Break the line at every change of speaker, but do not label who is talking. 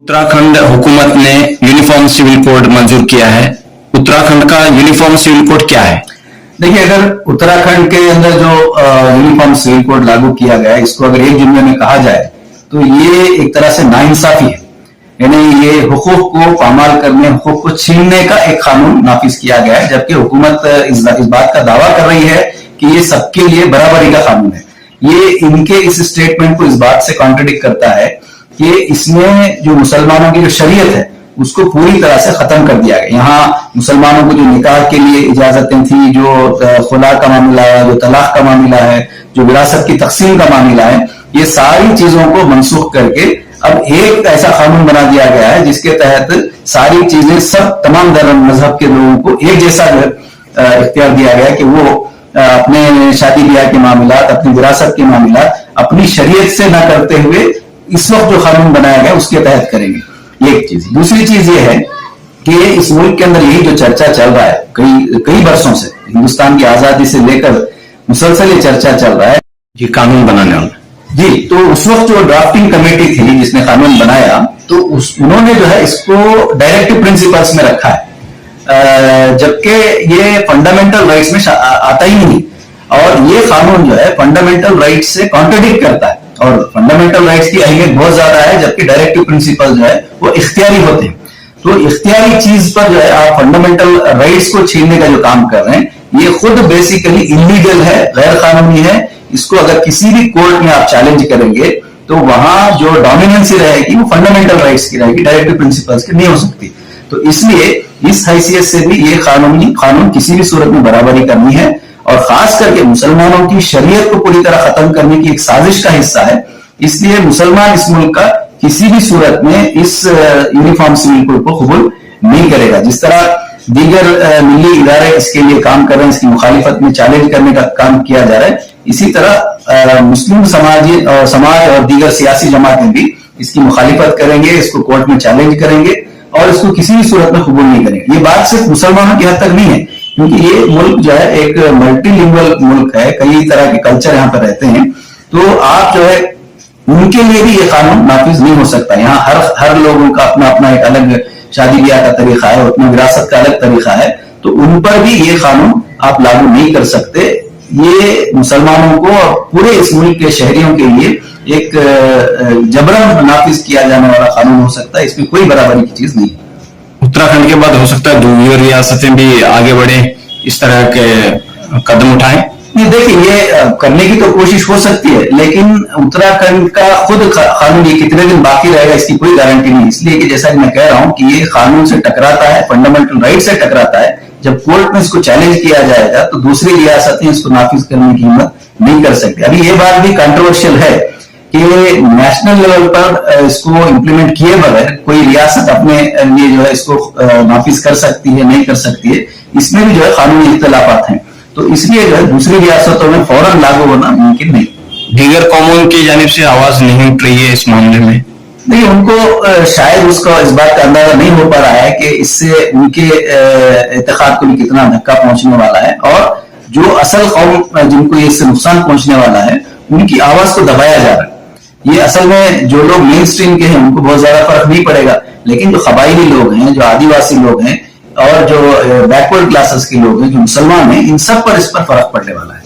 उत्तराखंड हुकूमत ने uniform civil code मंजूर किया है। उत्तराखंड का यूनिफॉर्म सिविल कोड क्या है?
देखिए, अगर उत्तराखंड के अंदर जो यूनिफॉर्म सिविल कोड लागू किया गया है, इसको अगर एक जुमले में कहा जाए तो ये एक तरह से नाइंसाफी है। यानी ये हुकूक को पामाल करने, हुकूक को छीनने का एक कानून नाफिज किया गया है, जबकि हुकूमत इस बात का दावा कर रही है कि ये सबके लिए बराबरी का कानून है। ये इनके इस स्टेटमेंट को इस बात से कॉन्ट्रडिक्ट करता है कि इसमें जो मुसलमानों की जो शरीयत है उसको पूरी तरह से खत्म कर दिया गया। यहाँ मुसलमानों को जो निकाह के लिए इजाजतें थी, जो खुला का मामला है, जो तलाक का मामला है, जो विरासत की तकसीम का मामला है, ये सारी चीजों को मनसूख करके अब एक ऐसा कानून बना दिया गया है जिसके तहत सारी चीजें सब तमाम मजहब के लोगों को एक जैसा इख्तियार दिया गया है कि वो अपने शादी ब्याह के मामला, अपनी विरासत के मामला अपनी शरीयत से न करते हुए इस वक्त जो कानून बनाया गया उसके तहत करेंगे। एक चीज। दूसरी चीज ये है कि इस मुल्क के अंदर यही जो चर्चा चल रहा है कई वर्षों से, हिंदुस्तान की आजादी से लेकर मुसलसल ये चर्चा चल रहा है
ये कानून बनाने वाला
जी। तो उस वक्त जो ड्राफ्टिंग कमेटी थी जिसने कानून बनाया, तो उन्होंने जो है इसको डायरेक्टिव प्रिंसिपल्स में रखा है, जबकि ये फंडामेंटल राइट्स में आता ही नहीं। और ये कानून जो है फंडामेंटल राइट्स से कॉन्ट्रडिक्ट करता है, और फंडामेंटल राइट्स की अहमियत बहुत ज्यादा है, जबकि डायरेक्टिव प्रिंसिपल जो है वो इख्तियारी होते हैं। तो इख्तियारी चीज पर जो है आप फंडामेंटल राइट्स को छीनने का जो काम कर रहे हैं, ये खुद बेसिकली इलीगल है, गैर कानूनी है। इसको अगर किसी भी कोर्ट में आप चैलेंज करेंगे तो वहां जो डोमिनेंसी रहेगी वो फंडामेंटल राइट्स की रहेगी, डायरेक्टिव प्रिंसिपल्स की नहीं हो सकती। तो इसलिए इस हैसियत से भी ये कानून किसी भी सूरत में बराबरी करनी है, और खास करके मुसलमानों की शरीयत को पूरी तरह खत्म करने की एक साजिश का हिस्सा है। इसलिए मुसलमान इस मुल्क का किसी भी सूरत में इस यूनिफॉर्म सिविल कोड को कबूल नहीं करेगा। जिस तरह दीगर मिली इदारे इसके लिए काम कर रहे हैं, इसकी मुखालिफत में चैलेंज करने का काम किया जा रहा है, इसी तरह मुस्लिम समाज और दीगर सियासी जमातें भी इसकी मुखालिफत करेंगे, इसको कोर्ट में चैलेंज करेंगे और इसको किसी भी सूरत में कबूल नहीं करेंगे। ये बात सिर्फ मुसलमानों की हद तक नहीं है, क्योंकि ये मुल्क जो है एक मल्टीलिंगुअल मुल्क है, कई तरह के कल्चर यहाँ पर रहते हैं। तो आप जो है उनके लिए भी ये कानून नाफिज नहीं हो सकता। यहाँ हर लोगों का अपना अपना एक अलग शादी ब्याह का तरीका है, अपना विरासत का अलग तरीका है, तो उन पर भी ये कानून आप लागू नहीं कर सकते। ये मुसलमानों को और पूरे इस मुल्क के शहरियों के लिए एक जबरन नाफिज किया जाने वाला कानून हो सकता है, इसमें कोई बराबरी की चीज नहीं।
उत्तराखंड के बाद हो सकता है दूसरी रियासतें भी आगे बढ़े, इस तरह के कदम उठाएं?
नहीं, देखिए, ये करने की तो कोशिश हो सकती है, लेकिन उत्तराखंड का खुद कानून ये कितने दिन बाकी रहेगा इसकी कोई गारंटी नहीं। इसलिए कि जैसा कि मैं कह रहा हूं कि ये कानून से टकराता है, फंडामेंटल राइट से टकराता है। जब कोर्ट में इसको चैलेंज किया जाएगा तो दूसरी रियासतें इसको नाफिज करने की हिम्मत नहीं कर सकती। अभी ये बात भी कंट्रोवर्शियल है कि नेशनल लेवल पर इसको इंप्लीमेंट किए बगैर कोई रियासत अपने लिए जो है इसको नाफिज कर सकती है, नहीं कर सकती है, इसमें भी जो है कानूनी इख्तिलाफात हैं। तो इसलिए जो है दूसरी रियासतों में फौरन लागू होना मुमकिन नहीं।
दीगर कौमों की जानिब से आवाज नहीं उठ रही है इस मामले में?
नहीं, उनको शायद उसका इस बात का अंदाजा नहीं हो पा रहा है कि इससे उनके एतकाद को भी कितना धक्का पहुंचने वाला है, और जो असल कौम जिनको इससे नुकसान पहुंचने वाला है उनकी आवाज को दबाया जा रहा है। ये असल में जो लोग मेन स्ट्रीम के हैं उनको बहुत ज्यादा फर्क नहीं पड़ेगा, लेकिन जो कबायली लोग हैं, जो आदिवासी लोग हैं और जो बैकवर्ड क्लासेस के लोग हैं, जो मुसलमान हैं, इन सब पर इस पर फर्क पड़ने वाला है।